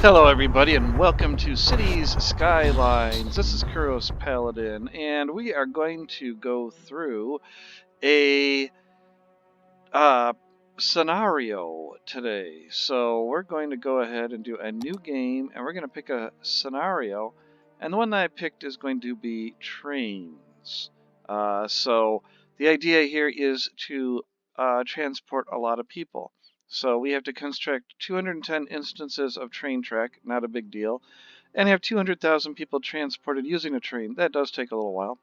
Hello, everybody, and welcome to Cities Skylines. This is Kuros Paladin, and we are going to go through a scenario today. So we're going to go ahead and do a new game, and we're going to pick a scenario, and the one that I picked is going to be trains. So the idea here is to transport a lot of people. So we have to construct 210 instances of train track, not a big deal, and have 200,000 people transported using a train. That does take a little while.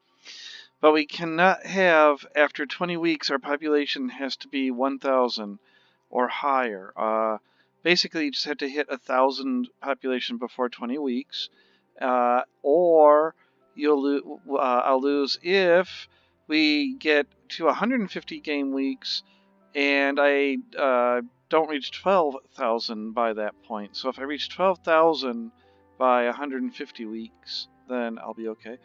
But we cannot have, after 20 weeks, our population has to be 1,000 or higher. Basically, you just have to hit 1,000 population before 20 weeks, or I'll lose if we get to 150 game weeks and I don't reach 12,000 by that point. So if I reach 12,000 by 150 weeks, then I'll be okay.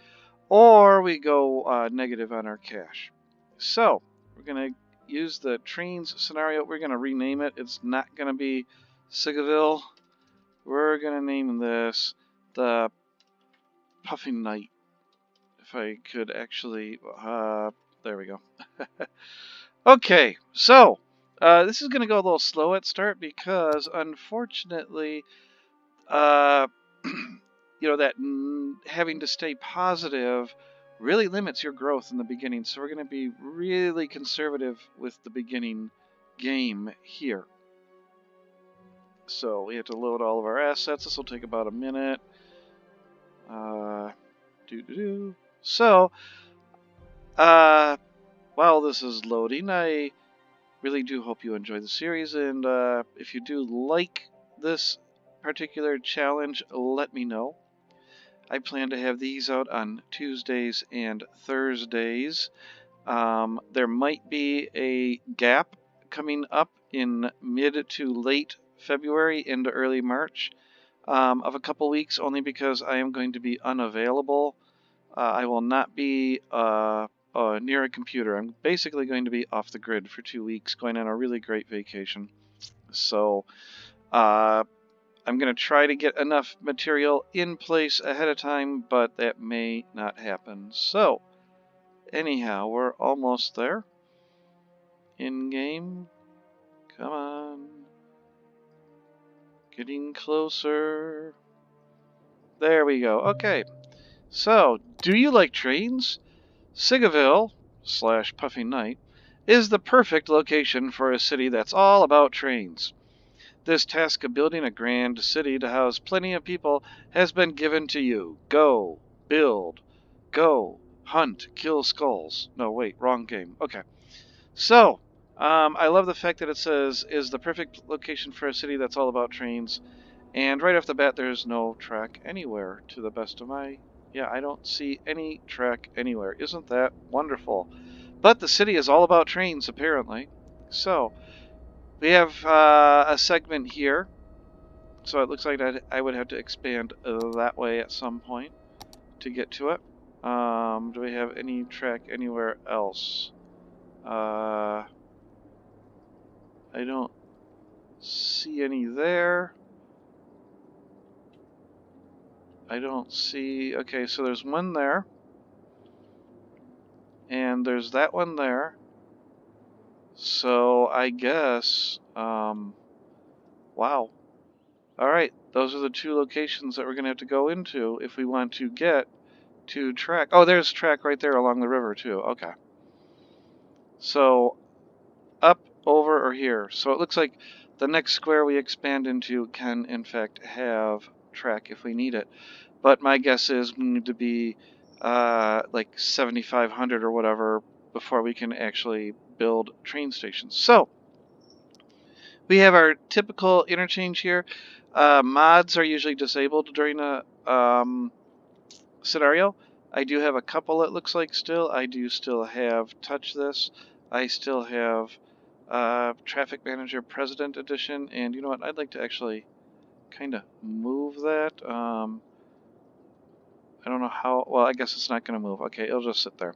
Or we go negative on our cash. So we're going to use the trains scenario. We're going to rename it. It's not going to be Sigaville. We're going to name this the Puffing Knight. If I could actually... there we go. Okay, so this is going to go a little slow at start because, unfortunately, that having to stay positive really limits your growth in the beginning. So we're going to be really conservative with the beginning game here. So we have to load all of our assets. This will take about a minute. So, while this is loading, I really do hope you enjoy the series, and if you do like this particular challenge, let me know. I plan to have these out on Tuesdays and Thursdays. There might be a gap coming up in mid to late February into early March of a couple weeks, only because I am going to be unavailable. I will not be near a computer. I'm basically going to be off the grid for 2 weeks, going on a really great vacation. So I'm going to try to get enough material in place ahead of time, but that may not happen. So anyhow, we're almost there. In game. Come on. Getting closer. There we go. Okay. So, do you like trains? Sigaville / Puffing Knight is the perfect location for a city that's all about trains. This task of building a grand city to house plenty of people has been given to you. Go, build, go, hunt, kill skulls. No, wait, wrong game. Okay. So, I love the fact that it says, is the perfect location for a city that's all about trains. And right off the bat, there's no track anywhere, to the best of my... Yeah, I don't see any track anywhere. Isn't that wonderful? But the city is all about trains, apparently. So, we have a segment here. So it looks like I would have to expand that way at some point to get to it. Do we have any track anywhere else? I don't see any there. I don't see... Okay, so there's one there. And there's that one there. So I guess... wow. Alright, those are the two locations that we're going to have to go into if we want to get to track. Oh, there's track right there along the river too. Okay. So, up, over, or here. So it looks like the next square we expand into can, in fact, have track if we need it. But my guess is we need to be like 7,500 or whatever before we can actually build train stations. So, we have our typical interchange here. Mods are usually disabled during a scenario. I do have a couple, it looks like, still. I do still have Touch This. I still have Traffic Manager President Edition. And you know what? I'd like to actually kind of move that. I don't know how. Well, I guess it's not going to move. Okay, it'll just sit there.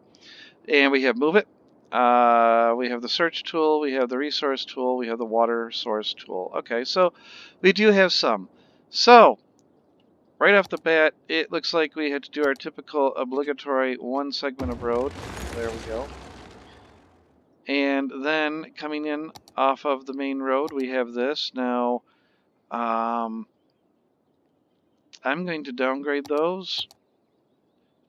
And we have move it. We have the search tool. We have the resource tool. We have the water source tool. Okay, so we do have some. So right off the bat, it looks like we had to do our typical obligatory one segment of road. There we go. And then coming in off of the main road, we have this. Now, I'm going to downgrade those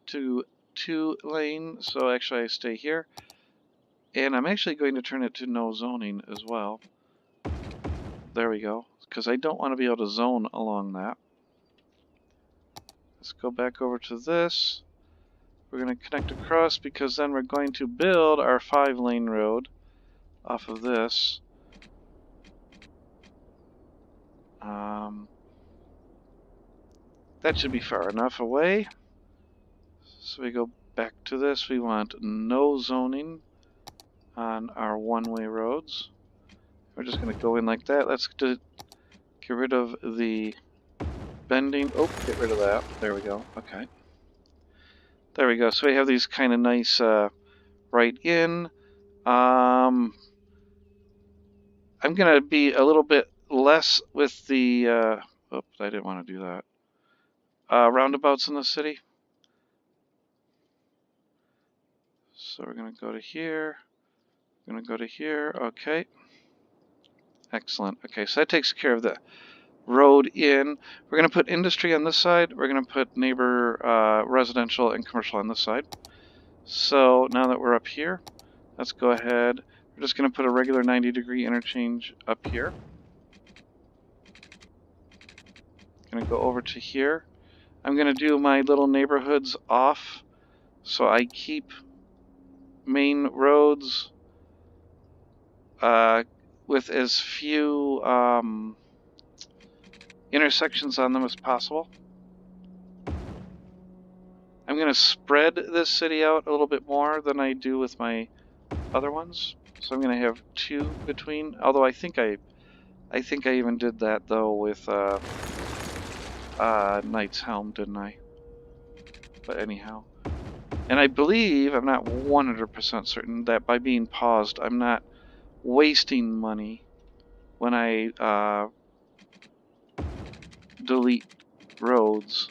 to 2-lane. So actually I stay here. And I'm actually going to turn it to no zoning as well. There we go. Because I don't want to be able to zone along that. Let's go back over to this. We're going to connect across because then we're going to build our 5-lane road off of this. That should be far enough away. So we go back to this. We want no zoning on our one-way roads. We're just going to go in like that. Let's get rid of the bending. Oh, get rid of that. There we go. Okay. There we go. So we have these kind of nice right in. I'm going to be a little bit less with the... oops, I didn't want to do that. Roundabouts in the city. So we're going to go to here. We're going to go to here. Okay. Excellent. Okay, so that takes care of the road in. We're going to put industry on this side. We're going to put neighbor residential and commercial on this side. So now that we're up here, let's go ahead. We're just going to put a regular 90-degree interchange up here. Going to go over to here. I'm going to do my little neighborhoods off so I keep main roads with as few intersections on them as possible. I'm going to spread this city out a little bit more than I do with my other ones. So I'm going to have 2 between, although I think I even did that though with Knight's Helm, didn't I? But anyhow. And I believe, I'm not 100% certain, that by being paused, I'm not wasting money when I delete roads.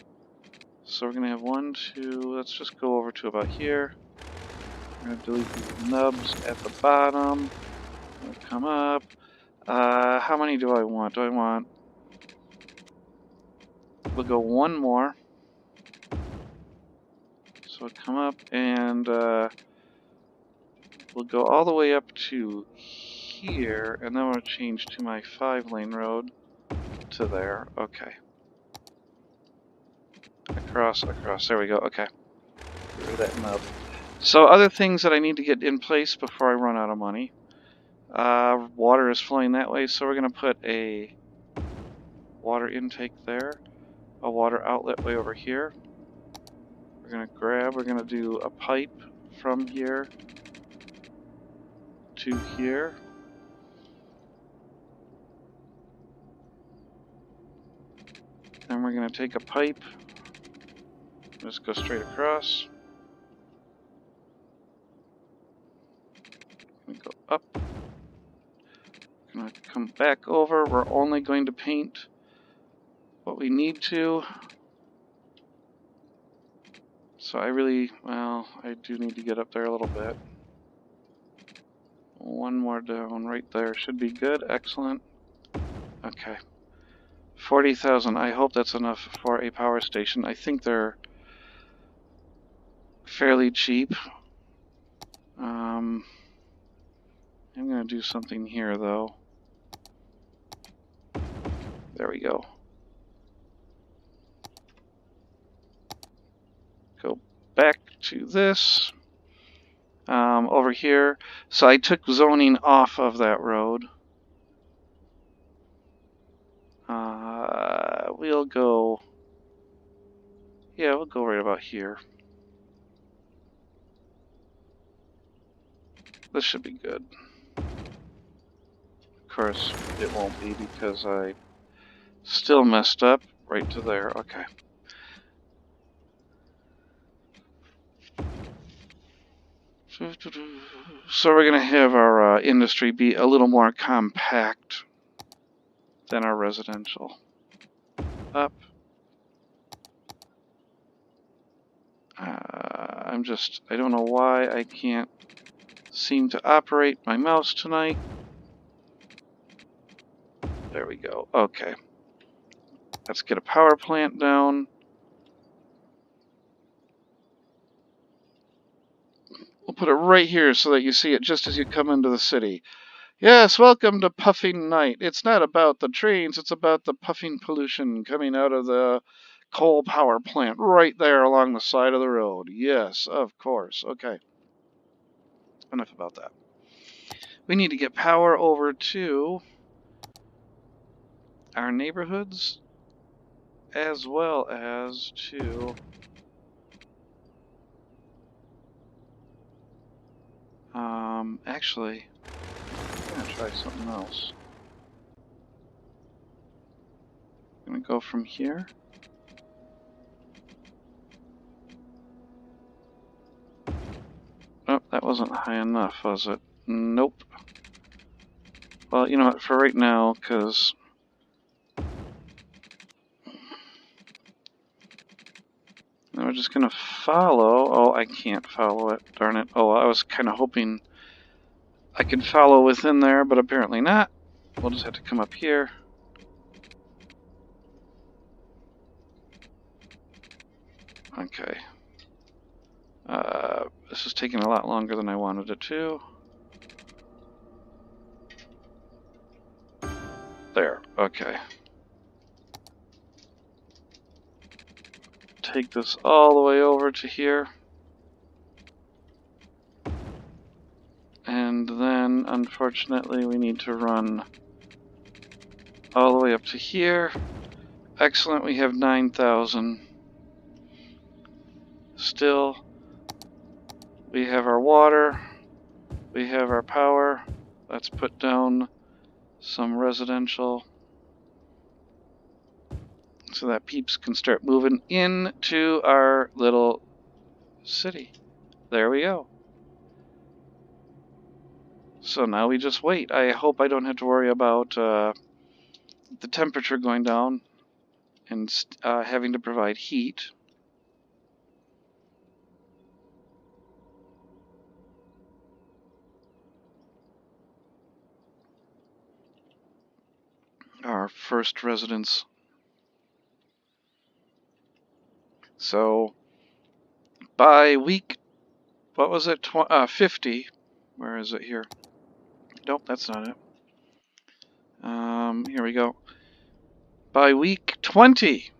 So we're going to have 1, 2, let's just go over to about here. We're going to delete these nubs at the bottom. We'll come up. How many do I want? We'll go 1 more. So come up and we'll go all the way up to here, and then we'll change to my 5-lane road to there. Okay. Across. There we go. Okay. Get rid of that nub. So other things that I need to get in place before I run out of money. Water is flowing that way, so we're going to put a water intake there, a water outlet way over here. We're going to do a pipe from here to here. Then we're going to take a pipe, just go straight across. Go up. Gonna come back over. We're only going to paint what we need to. So I do need to get up there a little bit. 1 more down right there should be good. Excellent. Okay. 40,000. I hope that's enough for a power station. I think they're fairly cheap. I'm going to do something here though. There we go. Go back to this. Over here. So I took zoning off of that road. We'll go right about here. This should be good. Of course, it won't be because I still messed up right to there. Okay. So we're going to have our industry be a little more compact than our residential. Up. I don't know why I can't seem to operate my mouse tonight. There we go. Okay. Let's get a power plant down. We'll put it right here so that you see it just as you come into the city. Yes, welcome to Puffing Night. It's not about the trains, it's about the puffing pollution coming out of the coal power plant right there along the side of the road. Yes, of course. Okay. Enough about that. We need to get power over to our neighborhoods as well as to actually, I'm gonna try something else. I'm gonna go from here. Oh, that wasn't high enough, was it? Nope. Well, you know what, for right now, because we're just gonna follow. Oh, I can't follow it, darn it. Oh, I was kind of hoping I could follow within there, but apparently not. We'll just have to come up here. Okay. This is taking a lot longer than I wanted it to. There, okay. Take this all the way over to here. And then, unfortunately, we need to run all the way up to here. Excellent, we have 9,000. Still, we have our water. We have our power. Let's put down some residential so that peeps can start moving into our little city. There we go. So now we just wait. I hope I don't have to worry about the temperature going down and having to provide heat. Our first residence. So by week, what was it? 50. Where is it here? Nope, that's not it. Here we go. By week 20,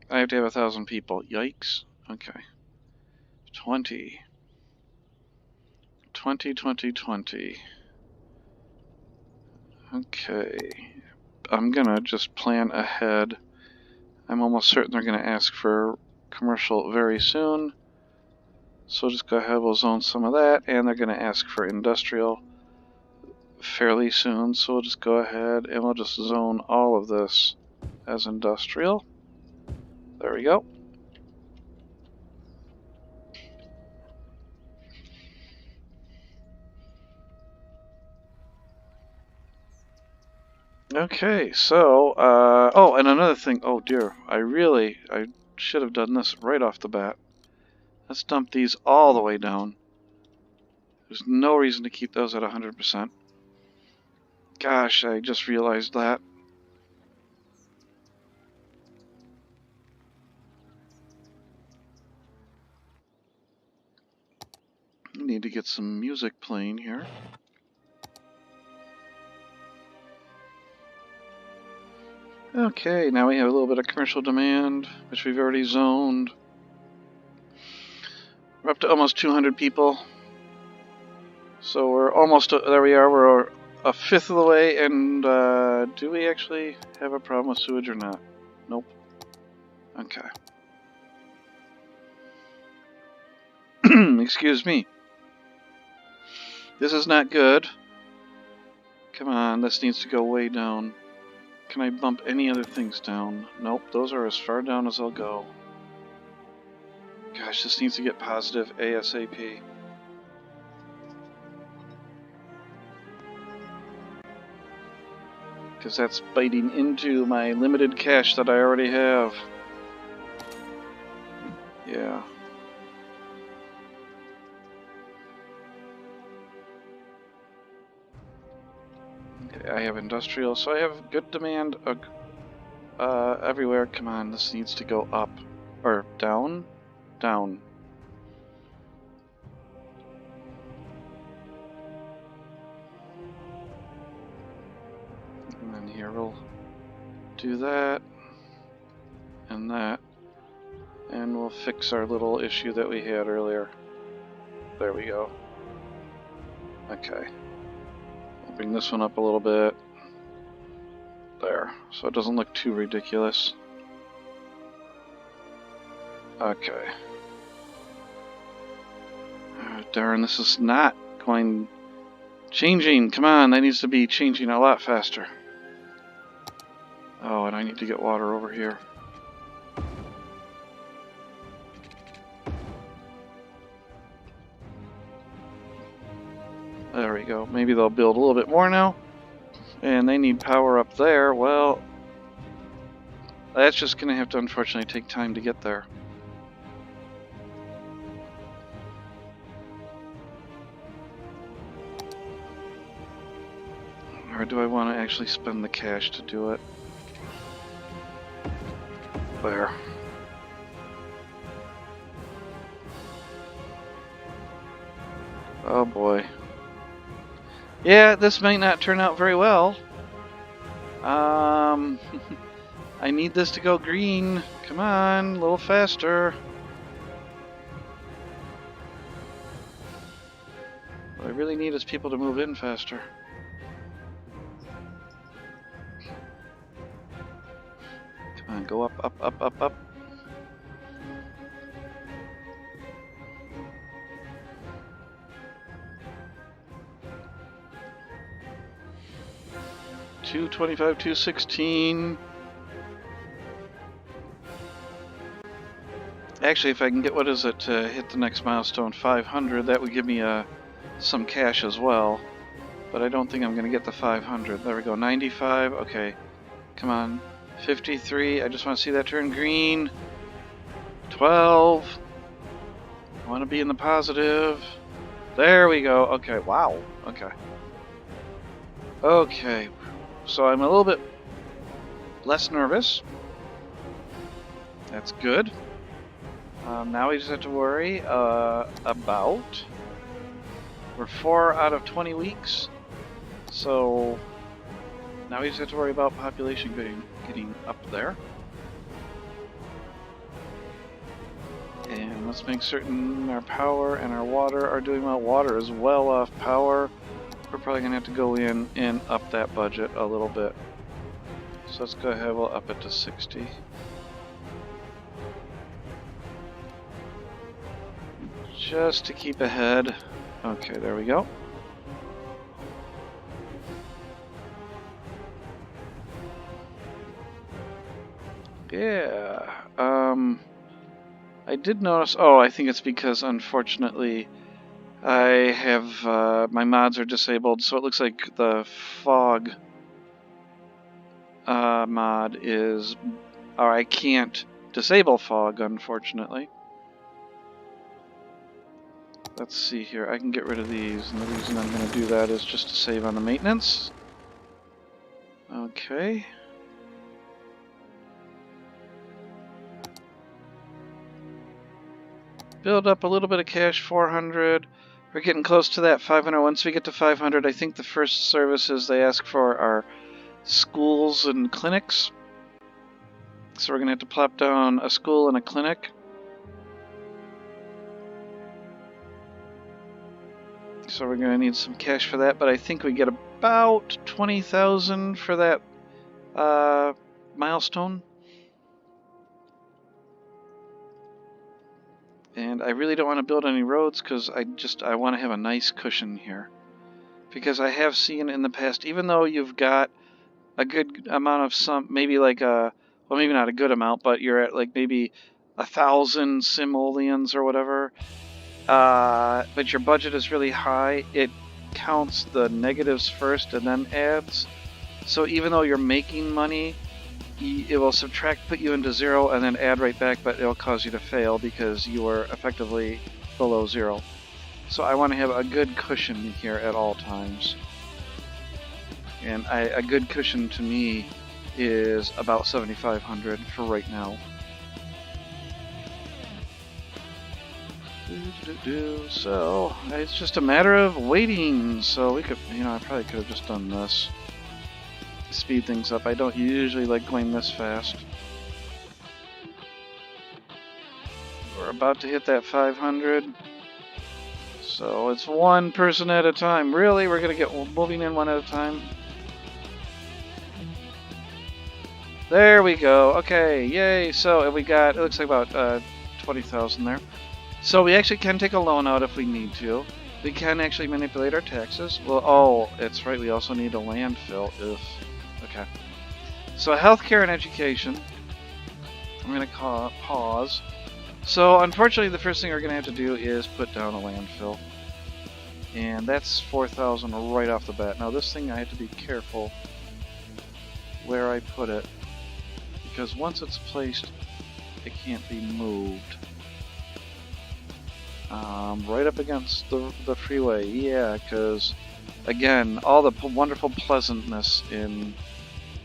I have to have 1,000 people. Yikes. Okay. 20. 20, 20, 20. Okay. I'm gonna just plan ahead. I'm almost certain they're gonna ask for commercial very soon. So we'll just go ahead, we'll zone some of that, and they're gonna ask for industrial fairly soon. So we'll just go ahead and we'll just zone all of this as industrial. There we go. Okay, so, oh, and another thing, oh dear, I should have done this right off the bat. Let's dump these all the way down. There's no reason to keep those at 100%. Gosh, I just realized that. I need to get some music playing here. Okay, now we have a little bit of commercial demand, which we've already zoned. We're up to almost 200 people. So we're almost, there we are, we're a fifth of the way, and do we actually have a problem with sewage or not? Nope. Okay. Excuse me. This is not good. Come on, this needs to go way down. Can I bump any other things down? Nope, those are as far down as I'll go. Gosh, this needs to get positive ASAP. because that's biting into my limited cash that I already have. Yeah. Okay, I have industrial, so I have good demand everywhere. Come on, this needs to go up. Or down? Down. And then here we'll do that. And that. And we'll fix our little issue that we had earlier. There we go. Okay. I'll bring this one up a little bit. There. So it doesn't look too ridiculous. Okay. Oh, darn, this is not going... Changing! Come on, that needs to be changing a lot faster. Oh, and I need to get water over here. There we go. Maybe they'll build a little bit more now. And they need power up there. Well, that's just going to have to unfortunately take time to get there. Or do I want to actually spend the cash to do it? There. Oh boy. Yeah, this might not turn out very well. I need this to go green. Come on, a little faster. What I really need is people to move in faster. Come on, go up, up, up, up, up. $225, $216. Actually, if I can get, what is it, to hit the next milestone, 500, that would give me some cash as well. But I don't think I'm going to get the 500. There we go, 95. Okay, come on. 53. I just want to see that turn green. 12. I want to be in the positive. There we go. Okay, wow. Okay. Okay. So I'm a little bit less nervous. That's good. Now we just have to worry about... We're 4 out of 20 weeks. So now we just have to worry about population getting up there. And let's make certain our power and our water are doing well. Water is well off power. We're probably going to have to go in and up that budget a little bit. So let's go ahead, we'll up it to 60. Just to keep ahead. Okay, there we go. Yeah, I did notice, oh, I think it's because, unfortunately, I have, my mods are disabled, so it looks like the fog mod is, or I can't disable fog, unfortunately. Let's see here, I can get rid of these, and the reason I'm going to do that is just to save on the maintenance. Okay. Build up a little bit of cash, 400. We're getting close to that 500. Once we get to 500, I think the first services they ask for are schools and clinics. So we're going to have to plop down a school and a clinic. So we're going to need some cash for that, but I think we get about 20,000 for that milestone. And I really don't want to build any roads because I want to have a nice cushion here. Because I have seen in the past, even though you've got a good amount of some, maybe like a, well, maybe not a good amount, but you're at like maybe 1,000 simoleons or whatever, but your budget is really high, it counts the negatives first and then adds. So even though you're making money, it will subtract, put you into 0, and then add right back, but it'll cause you to fail because you are effectively below 0. So I want to have a good cushion here at all times. And a good cushion to me is about 7,500 for right now. So it's just a matter of waiting. So we could, I probably could have just done this. Speed things up. I don't usually like going this fast. We're about to hit that 500. So it's one person at a time. Really? We're going to get moving in one at a time? There we go. Okay, yay. So we got, it looks like about 20,000 there. So we actually can take a loan out if we need to. We can actually manipulate our taxes. Well, oh, it's right. We also need a landfill if... Okay. So healthcare and education. I'm going to pause. So unfortunately, the first thing we're going to have to do is put down a landfill. And that's 4,000 right off the bat. Now this thing, I have to be careful where I put it, because once it's placed, it can't be moved. Right up against the freeway, yeah, because again, all the wonderful pleasantness in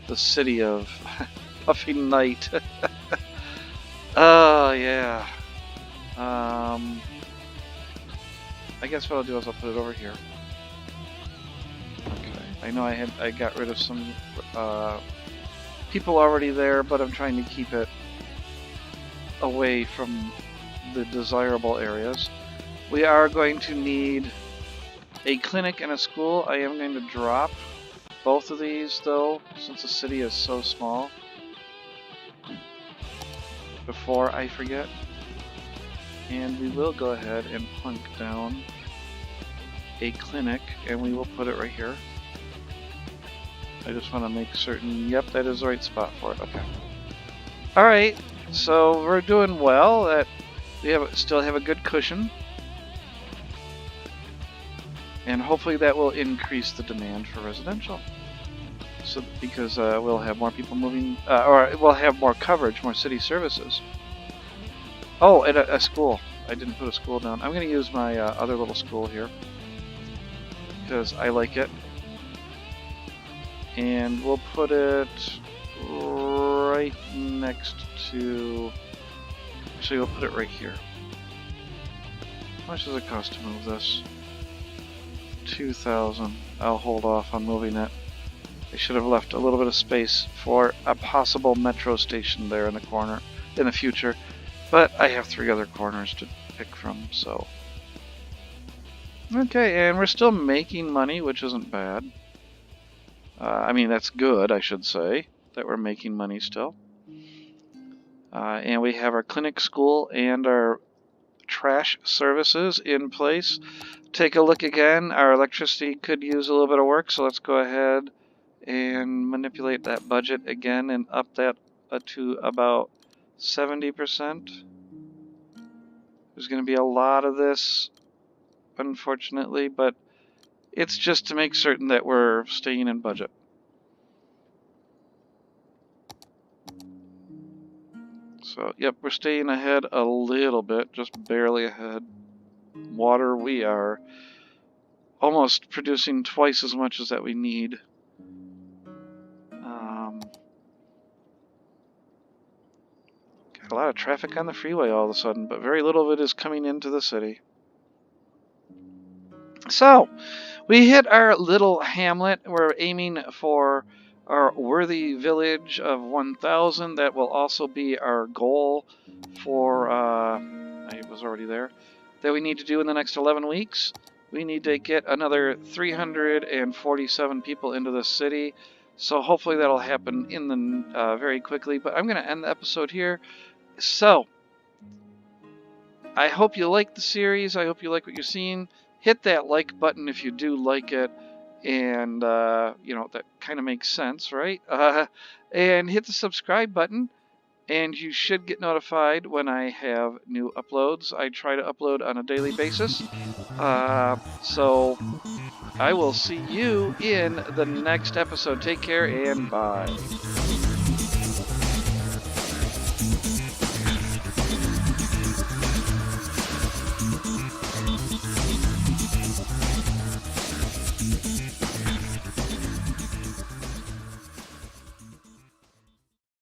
the city of Puffy Night. Oh, yeah. I guess what I'll do is I'll put it over here. Okay. I know I got rid of some people already there, but I'm trying to keep it away from the desirable areas. We are going to need a clinic and a school. I am going to drop both of these though, since the city is so small, before I forget. And we will go ahead and plunk down a clinic, and we will put it right here. I just want to make certain, yep, that is the right spot for it. Okay. Alright, so we're doing well. That we still have a good cushion. And hopefully that will increase the demand for residential. So because we'll have more people moving, or we'll have more coverage, more city services. Oh, and a school. I didn't put a school down. I'm going to use my other little school here, because I like it. And we'll put it right next to... Actually, we'll put it right here. How much does it cost to move this? 2,000. I'll hold off on moving it. I should have left a little bit of space for a possible metro station there in the corner in the future, but I have 3 other corners to pick from, so. Okay, and we're still making money, which isn't bad. I mean, that's good, I should say, that we're making money still. And we have our clinic, school, and our trash services in place. Take a look again. Our electricity could use a little bit of work, so let's go ahead and manipulate that budget again and up that to about 70%. There's going to be a lot of this, unfortunately, but it's just to make certain that we're staying in budget. So, yep, we're staying ahead a little bit, just barely ahead. Water, we are almost producing twice as much as that we need. Got a lot of traffic on the freeway all of a sudden, but very little of it is coming into the city. So, we hit our little hamlet. We're aiming for our worthy village of 1,000. That will also be our goal for, I was already there, that we need to do in the next 11 weeks. We need to get another 347 people into the city. So hopefully that'll happen in the very quickly. But I'm going to end the episode here. So, I hope you like the series. I hope you like what you're seeing. Hit that like button if you do like it. And, you know, that kind of makes sense, right? And hit the subscribe button. and you should get notified when I have new uploads. I try to upload on a daily basis. So I will see you in the next episode. Take care and bye.